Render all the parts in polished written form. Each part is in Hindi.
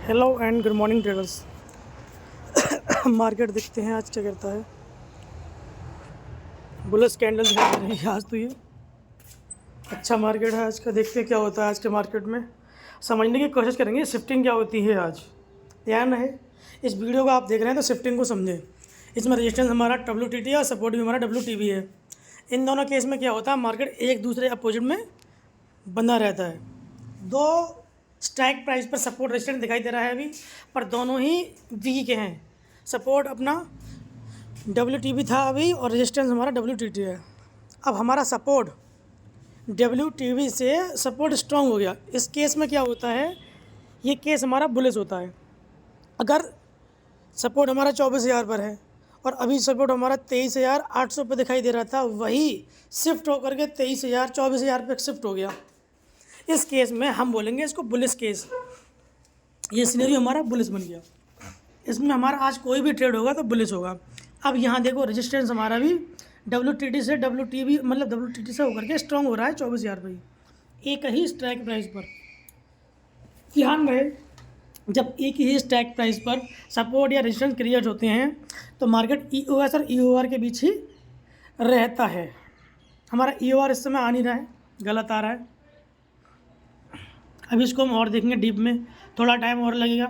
Hello and good morning traders. Market देखते हैं आज क्या करता है। बुलिश कैंडल दिखाई दे रही है आज, तो ये अच्छा मार्केट है आज का। देखते हैं क्या होता है आज के मार्केट में, समझने की कोशिश करेंगे शिफ्टिंग क्या होती है आज। ध्यान रहे, इस वीडियो को आप देख रहे हैं तो शिफ्टिंग को समझें। इसमें रेजिस्टेंस हमारा WTT है और सपोर्ट भी हमारा WTB है। इन दोनों केस में क्या होता है, मार्केट एक दूसरे अपोजिट में बंधा रहता है। दो स्ट्राइक प्राइस पर सपोर्ट रेजिस्टेंस दिखाई दे रहा है अभी, पर दोनों ही वीक हैं। सपोर्ट अपना WTB था अभी और रेजिस्टेंस हमारा WTT है। अब हमारा सपोर्ट WTB से सपोर्ट स्ट्रांग हो गया। इस केस में क्या होता है, ये केस हमारा बुलिश होता है। अगर सपोर्ट हमारा 24,000 पर है और अभी सपोर्ट हमारा 23,800 पर दिखाई दे रहा था, वही शिफ्ट होकर के 23,000 24,000 पे शिफ्ट हो गया। इस केस में हम बोलेंगे इसको बुलिश केस। ये सिनेरियो हमारा बुलिश बन गया। इसमें हमारा आज कोई भी ट्रेड होगा तो बुलिश होगा। अब यहाँ देखो, रेजिस्टेंस हमारा भी WTT से WTB मतलब WTT से होकर के स्ट्रॉन्ग हो रहा है 24,000 पर, एक ही स्ट्राइक प्राइस पर। ध्यान रहे, जब एक ही स्ट्राइक प्राइस पर सपोर्ट या रेजिस्टेंस क्रिएट होते हैं तो मार्केट EOS और EOR के बीच ही रहता है। हमारा EOR इस समय आ नहीं रहा है, गलत आ रहा है। अभी इसको हम और देखेंगे डीप में, थोड़ा टाइम और लगेगा।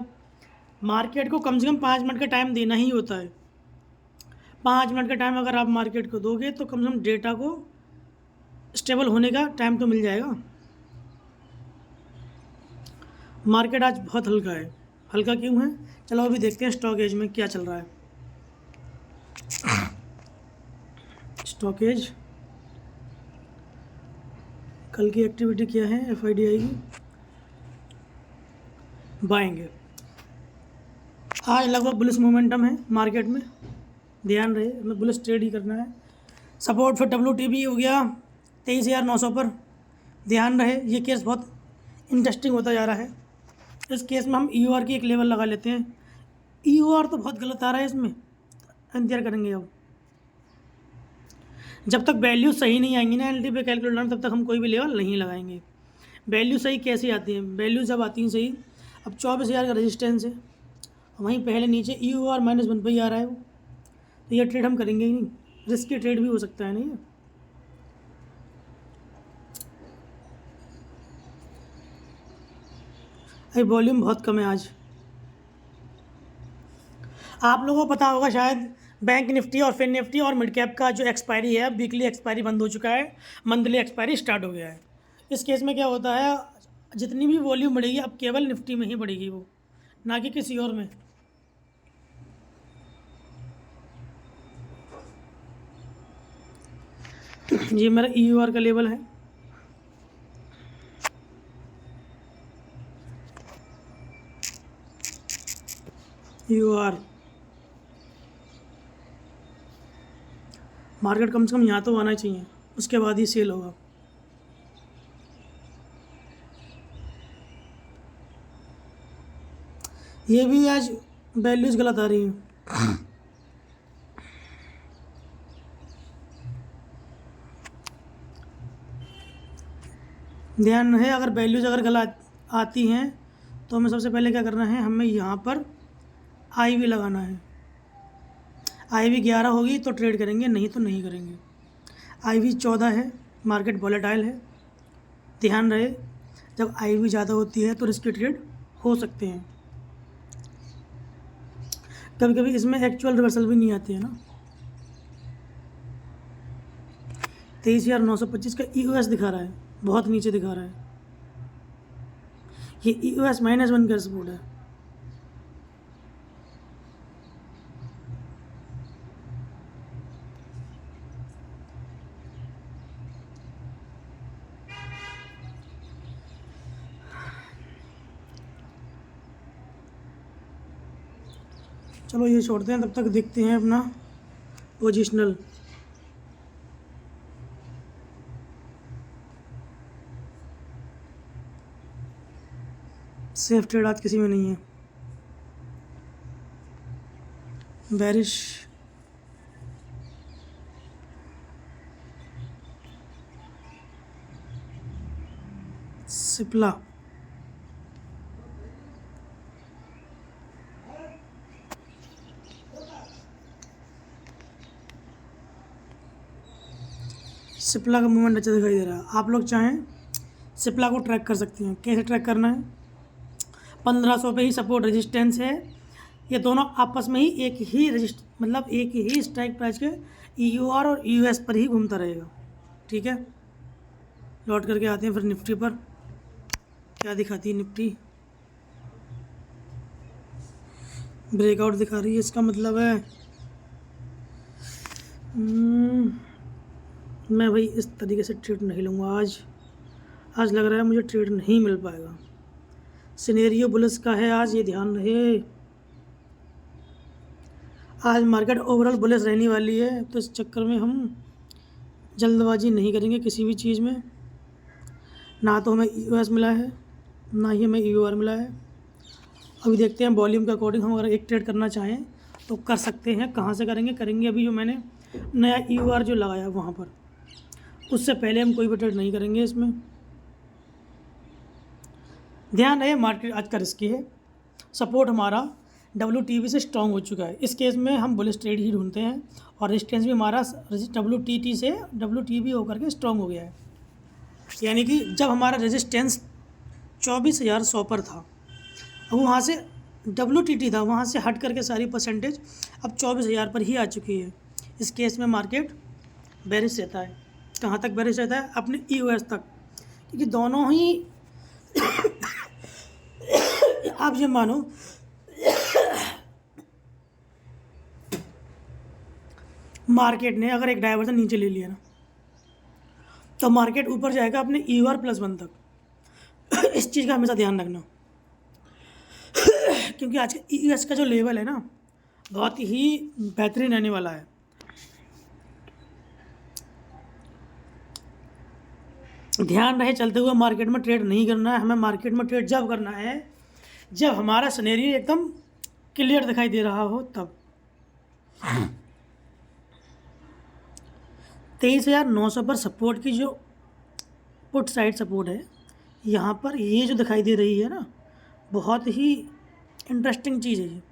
मार्केट को कम से कम 5 मिनट का टाइम देना ही होता है। 5 मिनट का टाइम अगर आप मार्केट को दोगे तो कम से कम डेटा को स्टेबल होने का टाइम तो मिल जाएगा। मार्केट आज बहुत हल्का है। हल्का क्यों है, चलो अभी देखते हैं स्टॉक एज में क्या चल रहा है। स्टॉक एज कल की एक्टिविटी क्या है, FID आएगी, बाएंगे। आज लगभग बुलिश मोमेंटम है मार्केट में। ध्यान रहे, हमें बुलिश ट्रेड ही करना है। सपोर्ट फिर WTB हो गया 23,900 पर। ध्यान रहे, ये केस बहुत इंटरेस्टिंग होता जा रहा है। इस केस में हम EOR की एक लेवल लगा लेते हैं। EOR तो बहुत गलत आ रहा है, इसमें इंतजार करेंगे। अब जब तक वैल्यू सही नहीं आएंगी ना LT पे कैलकुलेटर में, तब तक हम कोई भी लेवल नहीं लगाएंगे। वैल्यू सही कैसे आती है, वैल्यू जब आती है सही, अब 24,000 का रेजिस्टेंस है, वहीं पहले नीचे EOR -1 पर ही आ रहा है वो, तो ये ट्रेड हम करेंगे ही नहीं। रिस्की ट्रेड भी हो सकता है नहीं है। अभी वॉल्यूम बहुत कम है आज। आप लोगों को पता होगा शायद, बैंक निफ्टी और फिन निफ्टी और मिड कैप का जो एक्सपायरी है, वीकली एक्सपायरी बंद हो चुका है, मंथली एक्सपायरी स्टार्ट हो गया है। इस केस में क्या होता है, जितनी भी वॉल्यूम बढ़ेगी अब केवल निफ्टी में ही बढ़ेगी वो, ना कि किसी और में। ये मेरा EOR का लेवल है। EOR मार्केट कम से कम यहाँ तो आना चाहिए, उसके बाद ही सेल होगा। ये भी आज वैल्यूज़ गलत आ रही हैं। ध्यान है, अगर वैल्यूज़ अगर गलत आती हैं तो हमें सबसे पहले क्या करना है, हमें यहाँ पर IV लगाना है। IV 11 होगी तो ट्रेड करेंगे, नहीं तो नहीं करेंगे। IV 14 है, मार्केट वॉलेटाइल है। ध्यान रहे, जब IV ज़्यादा होती है तो रिस्की ट्रेड हो सकते हैं। कभी कभी इसमें एक्चुअल रिवर्सल भी नहीं आती है ना। 23,925 का EOS दिखा रहा है, बहुत नीचे दिखा रहा है। ये EOS -1 का सपोर्ट है। चलो ये छोड़ते हैं, तब तक देखते हैं अपना पोजिशनल। सेफ ट्रेड आज किसी में नहीं है। बेरिश सिप्ला सिप्ला का मूवमेंट अच्छा दिखाई दे रहा है। आप लोग चाहें सिप्ला को ट्रैक कर सकते हैं। कैसे ट्रैक करना है, 1500 पे ही सपोर्ट रेजिस्टेंस है। ये दोनों आपस में ही एक ही मतलब एक ही स्ट्राइक प्राइस के EUR और US पर ही घूमता रहेगा। ठीक है, लौट करके आते हैं फिर निफ्टी पर। क्या दिखाती है निफ्टी? ब्रेकआउट दिखा रही है, इसका मतलब है मैं भाई इस तरीके से ट्रेड नहीं लूँगा आज लग रहा है मुझे ट्रेड नहीं मिल पाएगा। सिनेरियो बुलिश का है आज, ये ध्यान रहे। आज मार्केट ओवरऑल बुलिश रहने वाली है, तो इस चक्कर में हम जल्दबाजी नहीं करेंगे किसी भी चीज़ में। ना तो हमें US मिला है, ना ही हमें EUR मिला है। अभी देखते हैं वॉल्यूम के अकॉर्डिंग हम अगर एक ट्रेड करना चाहें तो कर सकते हैं। कहाँ से करेंगे अभी जो मैंने नया EUR जो लगाया वहाँ पर, उससे पहले हम कोई भी ट्रेड नहीं करेंगे इसमें। ध्यान रहे मार्केट आज का रिस्की है। सपोर्ट हमारा WTB से स्ट्रॉन्ग हो चुका है। इस केस में हम बुलिश ट्रेड ही ढूंढते हैं, और रेजिस्टेंस भी हमारा WTT से WTB होकर के स्ट्रॉन्ग हो गया है। यानी कि जब हमारा रेजिस्टेंस 24,100 पर था, अब वहाँ से WTT था, वहाँ से हट करके सारी परसेंटेज अब 24,000 पर ही आ चुकी है। इस केस में मार्केट बेरिश रहता है। कहाँ तक बेरिश रहता है? अपने EOS तक, क्योंकि दोनों ही आप ये मानो मार्केट ने अगर एक डाइवर्जन नीचे ले लिया ना, तो मार्केट ऊपर जाएगा अपने EUR+1 तक। इस चीज़ का हमेशा ध्यान रखना, क्योंकि आज के EOS का जो लेवल है ना, बहुत ही बेहतरीन रहने वाला है। ध्यान रहे चलते हुए मार्केट में ट्रेड नहीं करना है। हमें मार्केट में ट्रेड जब करना है जब हमारा सिनेरियो एकदम क्लियर दिखाई दे रहा हो तब। 23,900 पर सपोर्ट की जो पुट साइड सपोर्ट है, यहाँ पर ये जो दिखाई दे रही है ना, बहुत ही इंटरेस्टिंग चीज़ है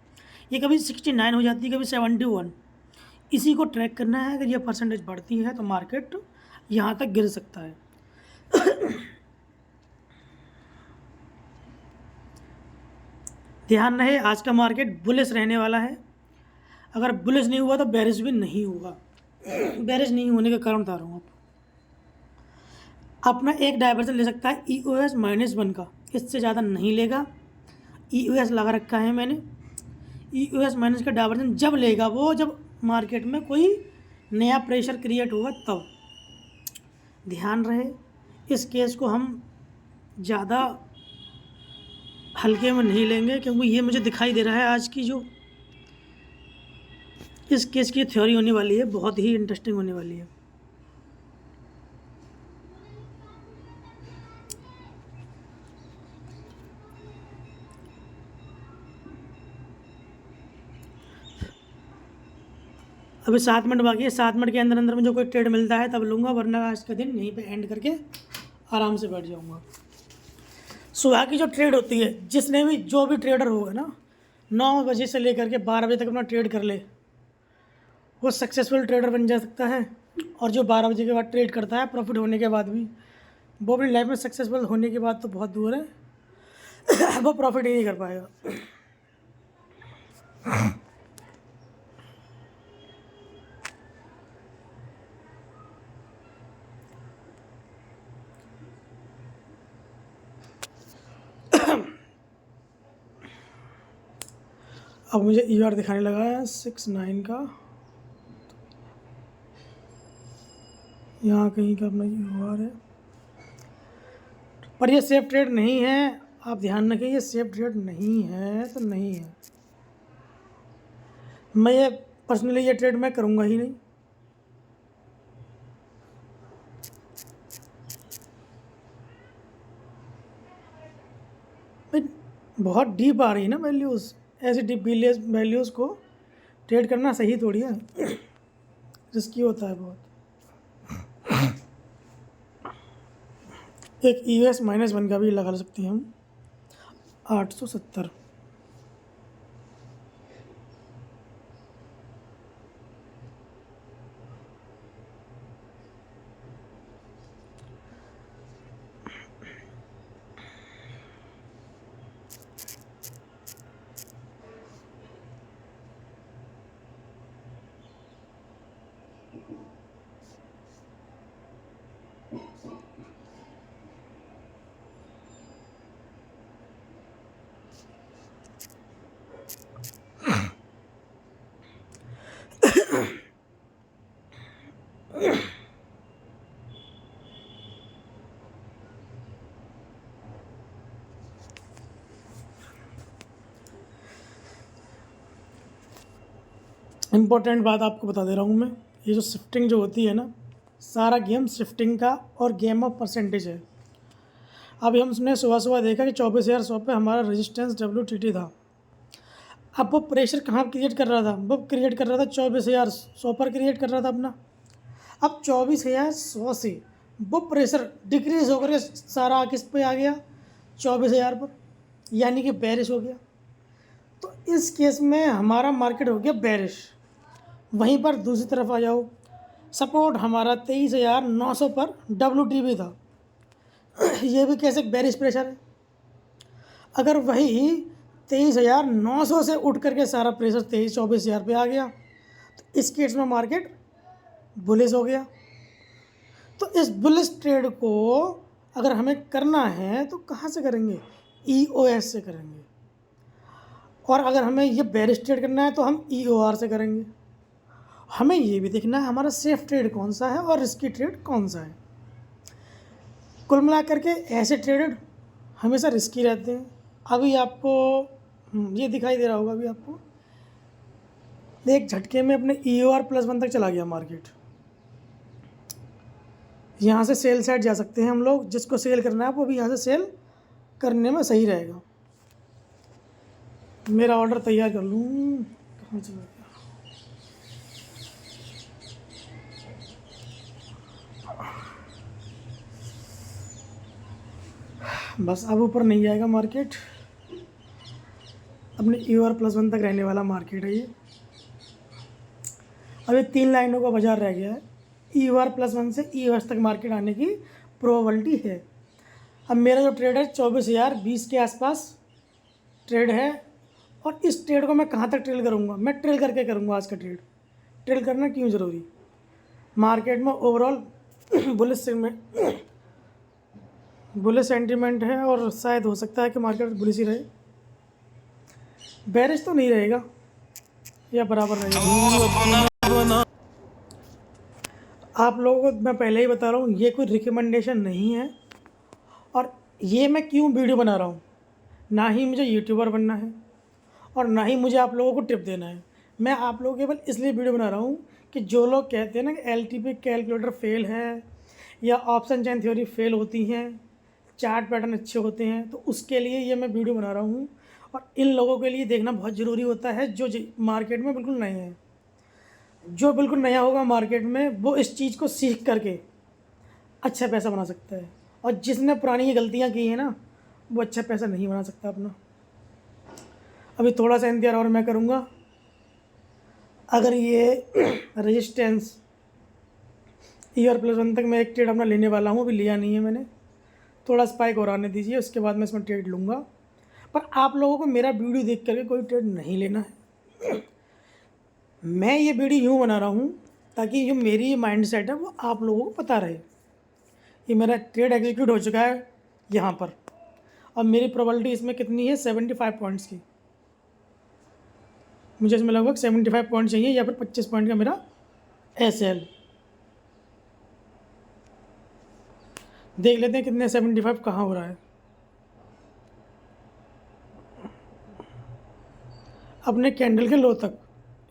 ये कभी 69 हो जाती है, कभी 71। इसी को ट्रैक करना है। अगर ये परसेंटेज बढ़ती है तो मार्केट यहाँ तक गिर सकता है। ध्यान रहे आज का मार्केट बुलिश रहने वाला है। अगर बुलिश नहीं हुआ तो बेरिश भी नहीं होगा। बेरिश नहीं होने का कारण बता रहा हूँ। अपना एक डाइवर्जन ले सकता है EOS-1 का, इससे ज़्यादा नहीं लेगा। EOS लगा रखा है मैंने। EOS- का डाइवर्जन जब लेगा वो जब मार्केट में कोई नया प्रेशर क्रिएट होगा तब। ध्यान रहे इस केस को हम ज़्यादा हल्के में नहीं लेंगे, क्योंकि ये मुझे दिखाई दे रहा है आज की जो इस केस की थ्योरी होने वाली है, बहुत ही इंटरेस्टिंग होने वाली है। अभी 7 मिनट बाकी है। 7 मिनट के अंदर अंदर मुझे कोई ट्रेड मिलता है तब लूँगा, वरना आज का दिन यहीं पे एंड करके आराम से बैठ जाऊँगा। सुबह की जो ट्रेड होती है, जिसने भी जो भी ट्रेडर होगा ना, 9 बजे से लेकर के 12 बजे तक अपना ट्रेड कर ले, वो सक्सेसफुल ट्रेडर बन जा सकता है। और जो 12 बजे के बाद ट्रेड करता है प्रॉफिट होने के बाद भी, वो अपनी लाइफ में सक्सेसफुल होने के बाद तो बहुत दूर है। वो प्रॉफिट ही नहीं कर पाएगा। अब मुझे EUR दिखाने लगा है 69 का, यहाँ कहीं का अपना EUR है, पर ये सेफ ट्रेड नहीं है। आप ध्यान रखिए, ये सेफ ट्रेड नहीं है तो नहीं है। मैं ये पर्सनली ये ट्रेड मैं करूँगा ही नहीं। भाई बहुत डीप आ रही है ना वैल्यूज़, ऐसे डीप वैल्यूज़ को ट्रेड करना सही थोड़ी है, रिस्की होता है बहुत। एक EOS-1 का भी लगा सकते हैं हम, 870। इम्पोर्टेंट बात आपको बता दे रहा हूँ मैं, ये जो शिफ्टिंग जो होती है ना, सारा गेम शिफ्टिंग का और गेम ऑफ परसेंटेज है। अभी हमने सुबह सुबह देखा कि 24,100 पे हमारा रेजिस्टेंस WTT था। अब वो प्रेशर कहाँ क्रिएट कर रहा था? वो क्रिएट कर रहा था 24,100 पर क्रिएट कर रहा था अपना। अब 24,100 से वो प्रेशर डिक्रीज होकर सारा किस पे आ गया? 24,000 पर, यानी कि बेरिश हो गया। तो इस केस में हमारा मार्केट हो गया बेरिश। वहीं पर दूसरी तरफ आ जाओ, सपोर्ट हमारा 23,900 पर WTB था। ये भी कैसे बेरिश प्रेशर है। अगर वही 23,900 से उठ करके सारा प्रेशर 24,000 पे आ गया तो इस केस में मार्केट बुलिश हो गया। तो इस बुलिश ट्रेड को अगर हमें करना है तो कहाँ से करेंगे? EOS से करेंगे। और अगर हमें ये बेरिश ट्रेड करना है तो हम EOR से करेंगे। हमें ये भी देखना है हमारा सेफ ट्रेड कौन सा है और रिस्की ट्रेड कौन सा है। कुल मिला करके ऐसे ट्रेडेड हमेशा रिस्की रहते हैं। अभी आपको ये दिखाई दे रहा होगा, अभी आपको एक झटके में अपने EOR +1 तक चला गया मार्केट। यहाँ से सेल साइड जा सकते हैं हम लोग। जिसको सेल करना है वो भी यहाँ से सेल करने में सही रहेगा। मेरा ऑर्डर तैयार कर लूँ, कहाँ चला गया? बस अब ऊपर नहीं जाएगा मार्केट, अपने EOR +1 तक रहने वाला मार्केट है ये। अभी 3 लाइनों का बाजार रह गया है। EOR +1 से EOS तक मार्केट आने की प्रोबेबिलिटी है। अब मेरा जो ट्रेड है 24,020 के आसपास ट्रेड है। और इस ट्रेड को मैं कहाँ तक ट्रेड करूँगा? मैं ट्रेड करके करूँगा आज का ट्रेड। ट्रेड करना क्यों ज़रूरी? मार्केट में ओवरऑल बुलिश सेंटीमेंट है और शायद हो सकता है कि मार्केट बुलिश ही रहे। बेरिश तो नहीं रहेगा या बराबर रहेगा। आप लोगों को मैं पहले ही बता रहा हूँ, ये कोई रिकमेंडेशन नहीं है। और ये मैं क्यों वीडियो बना रहा हूँ, ना ही मुझे यूट्यूबर बनना है और ना ही मुझे आप लोगों को टिप देना है। मैं आप लोगों केवल इसलिए वीडियो बना रहा हूँ कि जो लोग कहते हैं ना कि LTP कैलकुलेटर फेल है या ऑप्शन चेन थ्योरी फेल होती हैं, चार्ट पैटर्न अच्छे होते हैं, तो उसके लिए ये मैं वीडियो बना रहा हूँ। और इन लोगों के लिए देखना बहुत ज़रूरी होता है जो मार्केट में बिल्कुल नए हैं। जो बिल्कुल नया होगा मार्केट में वो इस चीज़ को सीख करके अच्छा पैसा बना सकता है। और जिसने पुरानी ये गलतियाँ की हैं ना, वो अच्छा पैसा नहीं बना सकता अपना। अभी थोड़ा सा इंतजार और मैं करूँगा। अगर ये रेजिस्टेंस EOR +1 तक मैं एक ट्रेड अपना लेने वाला हूँ, अभी लिया नहीं है मैंने, थोड़ा स्पाइक और आने दीजिए, उसके बाद मैं इसमें ट्रेड लूँगा। पर आप लोगों को मेरा वीडियो देख करके कोई ट्रेड नहीं लेना है। मैं ये वीडियो यूँ बना रहा हूँ ताकि जो मेरी माइंड सेट है वो आप लोगों को पता रहे। ये मेरा ट्रेड एग्जीक्यूट हो चुका है यहाँ पर। अब मेरी प्रोबेबिलिटी इसमें कितनी है? 75 पॉइंट्स की। मुझे इसमें लगभग 75 पॉइंट चाहिए या फिर 25 पॉइंट का मेरा SL। देख लेते हैं कितने 75 कहाँ हो रहा है। अपने कैंडल के लो तक,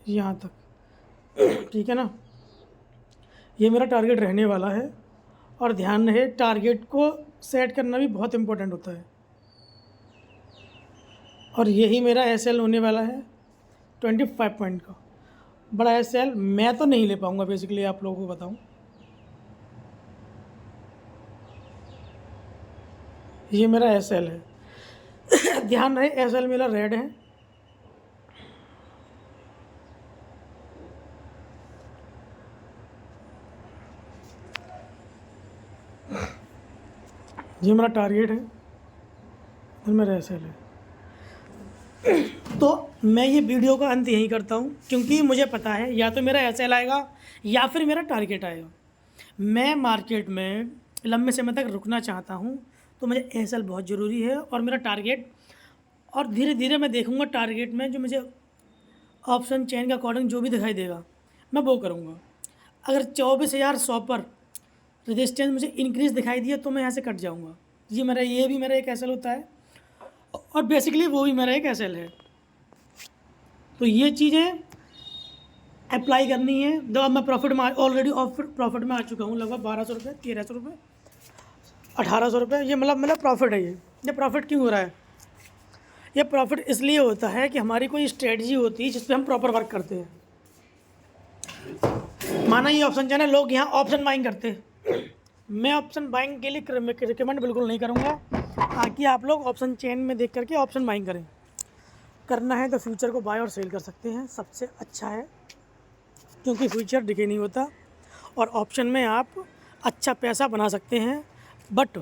यहाँ तक, ठीक है ना। ये मेरा टारगेट रहने वाला है। और ध्यान रहे, टारगेट को सेट करना भी बहुत इम्पोर्टेंट होता है। और यही मेरा SL होने वाला है 25 पॉइंट का। बड़ा SL मैं तो नहीं ले पाऊँगा बेसिकली, आप लोगों को बताऊँ। ये मेरा SL है। ध्यान रहे SL मेरा रेड है। ये मेरा टारगेट है, ये मेरा SL है। तो मैं ये वीडियो का अंत यहीं करता हूँ, क्योंकि मुझे पता है या तो मेरा SL आएगा या फिर मेरा टारगेट आएगा। मैं मार्केट में लंबे समय तक रुकना चाहता हूँ तो मुझे SL बहुत ज़रूरी है और मेरा टारगेट। और धीरे धीरे मैं देखूँगा टारगेट में जो मुझे ऑप्शन चेन के अकॉर्डिंग जो भी दिखाई देगा मैं वो करूँगा। अगर 24,100 पर रेजिस्टेंस मुझे इंक्रीज़ दिखाई दिया तो मैं यहाँ से कट जाऊँगा। ये भी मेरा एक SL होता है और बेसिकली वो भी मेरा एक SL है। तो ये चीज़ें अप्लाई करनी है। जब अब मैं प्रॉफिट में ऑलरेडी प्रॉफिट में आ चुका हूँ, लगभग 1200 रुपये, 1300 रुपये, 1800 रुपये, ये मतलब प्रॉफिट है। ये प्रॉफिट क्यों हो रहा है? ये प्रॉफिट इसलिए होता है कि हमारी कोई स्ट्रेटजी होती है जिस पे हम प्रॉपर वर्क करते हैं। माना ये ऑप्शन चैन है, लोग यहाँ ऑप्शन बाइंग करते हैं। मैं ऑप्शन बाइंग के लिए रिकमेंड बिल्कुल नहीं करूँगा, ताकि आप लोग ऑप्शन चेन में देख करके ऑप्शन बाइंग करें। करना है तो फ्यूचर को बाय और सेल कर सकते हैं, सबसे अच्छा है, क्योंकि फ्यूचर डिके नहीं होता। और ऑप्शन में आप अच्छा पैसा बना सकते हैं, बट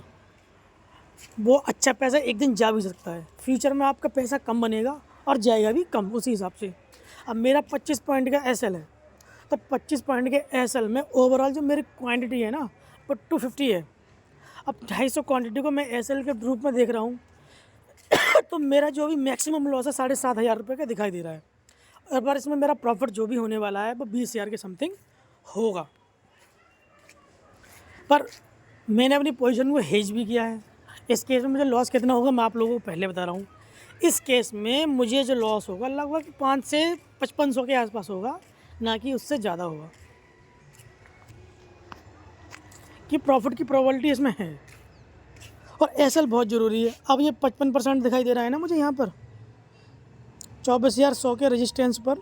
वो अच्छा पैसा एक दिन जा भी सकता है। फ्यूचर में आपका पैसा कम बनेगा और जाएगा भी कम उसी हिसाब से। अब मेरा 25 पॉइंट का एसएल है, तो 25 पॉइंट के एसएल में ओवरऑल जो मेरी क्वांटिटी है ना वो 250 है। अब 250 क्वांटिटी को मैं एसएल के रूप में देख रहा हूँ तो मेरा जो भी मैक्सिमम लॉस है 7,500 रुपये का दिखाई दे रहा है। और पर इसमें मेरा प्रॉफिट जो भी होने वाला है वो 20,000 के समथिंग होगा। पर मैंने अपनी पोजीशन को हेज भी किया है। इस केस में मुझे लॉस कितना होगा मैं आप लोगों को पहले बता रहा हूँ। इस केस में मुझे जो लॉस होगा लगभग 5 से 5500 के आसपास होगा, ना कि उससे ज़्यादा होगा, कि प्रॉफिट की प्रोबेबिलिटी इसमें है। और एसएल बहुत ज़रूरी है। अब ये 55% दिखाई दे रहा है ना मुझे यहाँ पर 24,100 के रेजिस्टेंस पर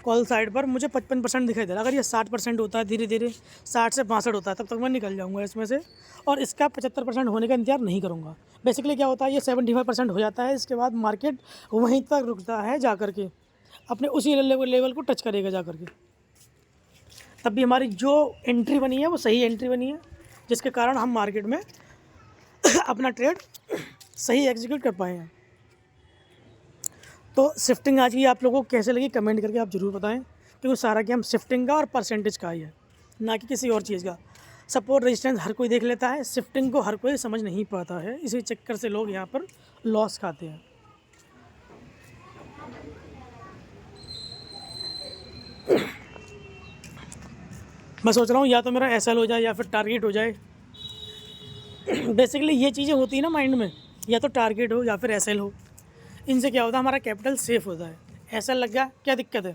कॉल साइड पर मुझे 55% दिखाई दे रहा है। अगर ये 60% होता है, धीरे धीरे 60 से 62 होता है, तब तक मैं निकल जाऊंगा इसमें से, और इसका 75% होने का इंतजार नहीं करूंगा। बेसिकली क्या होता है, ये 75% हो जाता है, इसके बाद मार्केट वहीं तक रुकता है जा कर के, अपने उसी लेवल को टच करेगा जा कर के। तब भी हमारी जो एंट्री बनी है वो सही एंट्री बनी है, जिसके कारण हम मार्केट में अपना ट्रेड सही एग्जीक्यूट कर पाए हैं। तो शिफ्टिंग आज की आप लोगों को कैसे लगी कमेंट करके आप ज़रूर बताएं, क्योंकि सारा गेम शिफ्टिंग का और परसेंटेज का ही है, ना कि किसी और चीज़ का। सपोर्ट रेजिस्टेंस हर कोई देख लेता है, शिफ्टिंग को हर कोई समझ नहीं पाता है, इसी चक्कर से लोग यहाँ पर लॉस खाते हैं। मैं सोच रहा हूँ या तो मेरा एसएल हो जाए या फिर टारगेट हो जाए। बेसिकली ये चीज़ें होती है ना माइंड में, या तो टारगेट हो या फिर एसएल हो। इनसे क्या होता है, हमारा कैपिटल सेफ होता है। एसएल लग गया क्या दिक्कत है,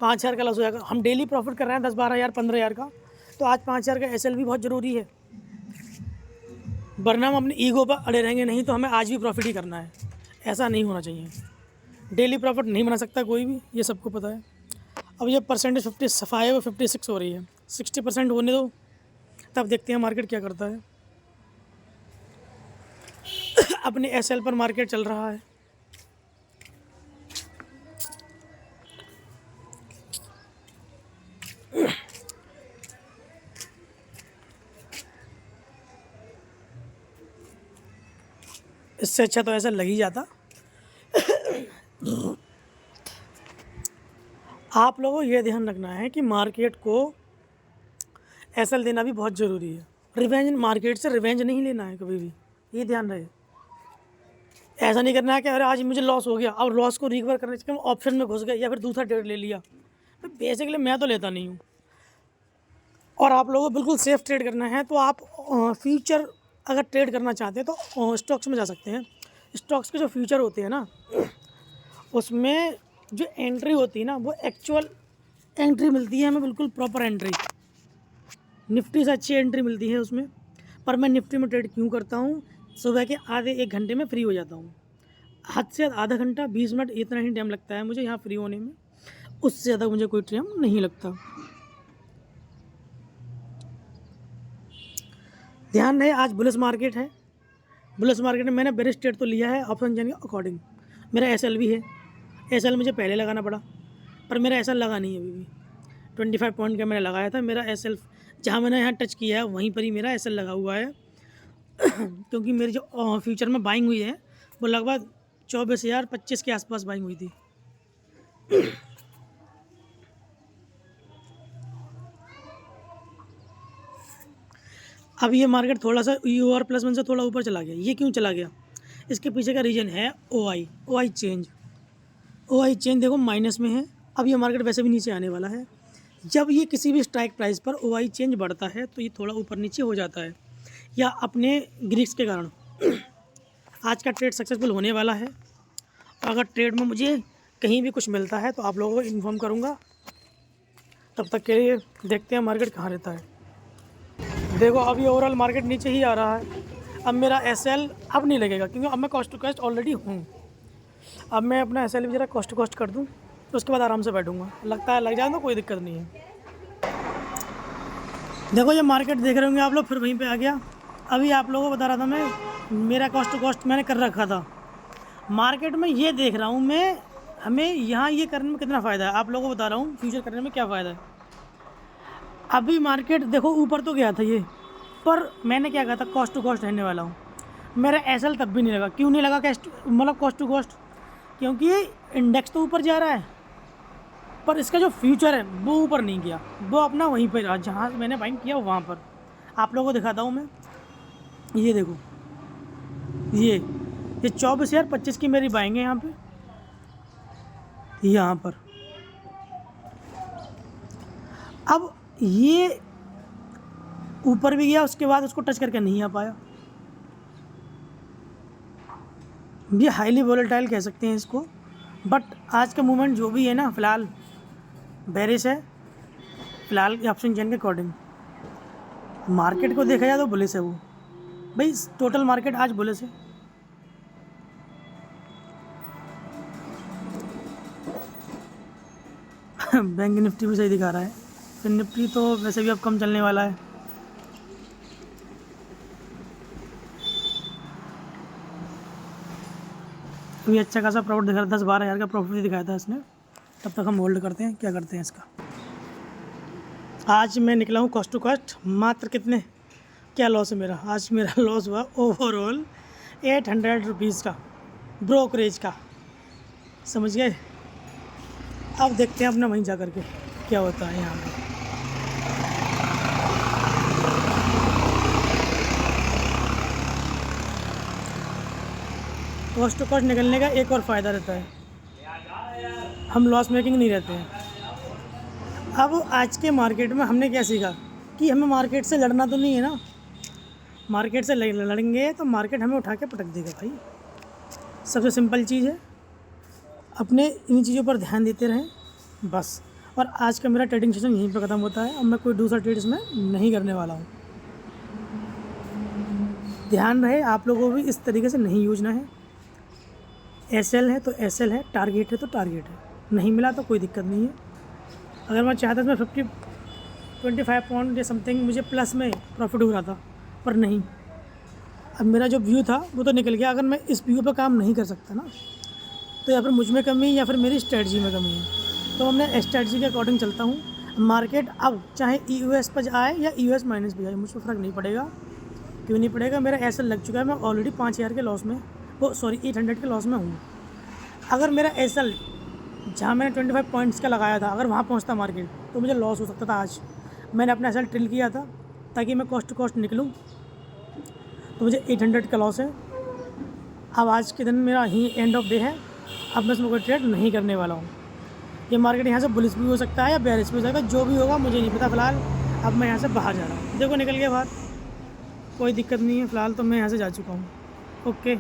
5,000 का लॉस हो जाएगा। हम डेली प्रॉफिट कर रहे हैं 10-12,000 15,000 का, तो आज 5,000 का एसएल भी बहुत ज़रूरी है, वरना हम अपनी ईगो पर अड़े रहेंगे। नहीं तो हमें आज भी प्रॉफिट ही करना है, ऐसा नहीं होना चाहिए। डेली प्रॉफिट नहीं बना सकता कोई भी, ये सबको पता है। अब ये परसेंटेज 55 और 56 हो रही है, 60% होने दो, तब देखते हैं मार्केट क्या करता है। अपने एसएल पर मार्केट चल रहा है। इससे अच्छा तो ऐसा लग ही जाता। आप लोगों को ये ध्यान रखना है कि मार्केट को एसएल देना भी बहुत ज़रूरी है। रिवेंज, मार्केट से रिवेंज नहीं लेना है कभी भी, ये ध्यान रहे। ऐसा नहीं करना है कि अरे आज मुझे लॉस हो गया, और लॉस को रिकवर करने के लिए ऑप्शन में घुस गए या फिर दूसरा ट्रेड ले लिया। तो बेसिकली मैं तो लेता नहीं हूँ। और आप लोगों को बिल्कुल सेफ ट्रेड करना है तो आप फ्यूचर अगर ट्रेड करना चाहते हैं तो स्टॉक्स में जा सकते हैं। स्टॉक्स के जो फ्यूचर होते हैं ना, उसमें जो एंट्री होती है ना, वो एक्चुअल एंट्री मिलती है हमें, बिल्कुल प्रॉपर एंट्री। निफ्टी से अच्छी एंट्री मिलती है उसमें। पर मैं निफ्टी में ट्रेड क्यों करता हूँ, सुबह के आधे 1 घंटे में फ्री हो जाता हूँ। हद से आधा घंटा 20 मिनट इतना ही टाइम लगता है मुझे यहाँ फ्री होने में, उससे ज़्यादा मुझे कोई टाइम नहीं लगता। ध्यान रहे आज बुलिश मार्केट है। बुलिश मार्केट में मैंने बेरिश ट्रेड तो लिया है ऑप्शन चेन के अकॉर्डिंग। मेरा एसएल भी है, एसएल मुझे पहले लगाना पड़ा, पर मेरा एसएल लगा नहीं है अभी भी। 25 पॉइंट का मैंने लगाया था, मेरा एसएल जहाँ मैंने यहाँ टच किया है वहीं पर ही मेरा एसएल लगा हुआ है। क्योंकि मेरी जो फ्यूचर में बाइंग हुई है वो लगभग 24,025 के आसपास बाइंग हुई थी। अब ये मार्केट थोड़ा सा यूआर +1 से थोड़ा ऊपर चला गया। ये क्यों चला गया, इसके पीछे का रीज़न है ओआई चेंज। ओआई चेंज देखो माइनस में है। अब ये मार्केट वैसे भी नीचे आने वाला है। जब ये किसी भी स्ट्राइक प्राइस पर ओआई चेंज बढ़ता है तो ये थोड़ा ऊपर नीचे हो जाता है, या अपने ग्रीक्स के कारण। आज का ट्रेड सक्सेसफुल होने वाला है। अगर ट्रेड में मुझे कहीं भी कुछ मिलता है तो आप लोगों को इन्फॉर्म करूँगा। तब तक के लिए देखते हैं मार्केट कहाँ रहता है। देखो अभी ओवरऑल मार्केट नीचे ही आ रहा है। अब मेरा SL अब नहीं लगेगा क्योंकि अब मैं कॉस्ट टू कॉस्ट ऑलरेडी हूँ। अब मैं अपना SL भी ज़रा कॉस्ट टू कॉस्ट कर दूँ तो उसके बाद आराम से बैठूँगा। लगता है लग जाए तो कोई दिक्कत नहीं है। देखो ये मार्केट देख रहे होंगे आप लोग, फिर वहीं पे आ गया। अभी आप लोगों को बता रहा था मैं, मेरा कॉस्ट टू कॉस्ट मैंने कर रखा था। मार्केट में ये देख रहा हूँ मैं, हमें यहाँ ये करने में कितना फ़ायदा है। आप लोगों को बता रहा हूँ फ्यूचर करने में क्या फ़ायदा है। अभी मार्केट देखो ऊपर तो गया था ये, पर मैंने क्या कहा था कॉस्ट टू कॉस्ट रहने वाला हूँ। मेरा SL तब भी नहीं लगा। क्यों नहीं लगा मतलब कॉस्ट टू कॉस्ट? क्योंकि इंडेक्स तो ऊपर जा रहा है पर इसका जो फ्यूचर है वो ऊपर नहीं गया, वो अपना वहीं पर रहा जहाँ मैंने बाइंग किया वहाँ पर। आप लोगों को दिखाता हूँ मैं, ये देखो ये 24,025 की मेरी बाइंग है यहाँ पे, यहाँ पर। अब ये ऊपर भी गया, उसके बाद उसको टच करके नहीं आ पाया। ये हाईली वोलेटाइल कह सकते हैं इसको, बट आज का मूवमेंट जो भी है ना फ़िलहाल बेरिश है। फ़िलहाल ऑप्शन चेन के अकॉर्डिंग मार्केट को देखा जाए तो बुलिश है वो भाई, टोटल मार्केट आज बुलिश है। बैंक निफ्टी भी सही दिखा रहा है, फिर निफ्टी तो वैसे भी अब कम चलने वाला है। अभी अच्छा खासा प्रॉफिट दिखा रहा, 10-12 हज़ार का प्रॉफिट दिखाया था इसने। तब तक हम होल्ड करते हैं, क्या करते हैं इसका। आज मैं निकला हूँ कॉस्ट टू कॉस्ट, मात्र कितने, क्या लॉस है मेरा। आज मेरा लॉस हुआ ओवरऑल 800 रुपीज़ का ब्रोकरेज का, समझ गए। अब देखते हैं अपना वहीं जा कर के क्या होता है यहाँ पर। कॉस्ट टू कॉस्ट निकलने का एक और फ़ायदा रहता है, हम लॉस मेकिंग नहीं रहते हैं। अब आज के मार्केट में हमने क्या सीखा कि हमें मार्केट से लड़ना तो नहीं है ना। मार्केट से लड़ेंगे तो मार्केट हमें उठा के पटक देगा भाई। सबसे सिंपल चीज़ है, अपने इन चीज़ों पर ध्यान देते रहें बस। और आज का मेरा ट्रेडिंग सेशन यहीं पर ख़त्म होता है। अब मैं कोई दूसरा ट्रेड इसमें नहीं करने वाला हूँ। ध्यान रहे आप लोगों को भी इस तरीके से नहीं यूजना है। SL है तो SL है, टारगेट है तो टारगेट है, नहीं मिला तो कोई दिक्कत नहीं है। अगर मैं चाहता तो मैं 25 पॉइंट या समथिंग मुझे प्लस में प्रॉफिट हो रहा था, पर नहीं। अब मेरा जो व्यू था वो तो निकल गया। अगर मैं इस व्यू पर काम नहीं कर सकता ना, तो या फिर मुझ में कमी या फिर मेरी स्ट्रेटजी में कमी है। तो मैं स्ट्रेटजी के अकॉर्डिंग चलता हूँ। मार्केट अब चाहे EOS पर आए या EOS माइनस पर जाए, मुझ पर फ़र्क नहीं पड़ेगा। क्यों नहीं पड़ेगा, मेरा SL लग चुका है। मैं ऑलरेडी 5,000 के लॉस में, 800 के लॉस में हूँ। अगर मेरा SL जहाँ मैंने 25 पॉइंट्स का लगाया था, अगर वहाँ पहुँचता मार्केट तो मुझे लॉस हो सकता था। आज मैंने अपना SL ट्रिल किया था ताकि मैं कॉस्ट टू कॉस्ट निकलूँ, तो मुझे 800 का लॉस है। अब आज के दिन मेरा ही एंड ऑफ डे है। अब मैं इसमें कोई ट्रेड नहीं करने वाला हूँ। ये मार्केट यहाँ से बुलिश भी हो सकता है या बेरिश भी हो सकता है, जो भी होगा मुझे नहीं पता। फ़िलहाल अब मैं यहाँ से बाहर जा रहा हूँ। देखो निकल गया बाहर, कोई दिक्कत नहीं है। फ़िलहाल तो मैं यहाँ से जा चुका हूँ। ओके।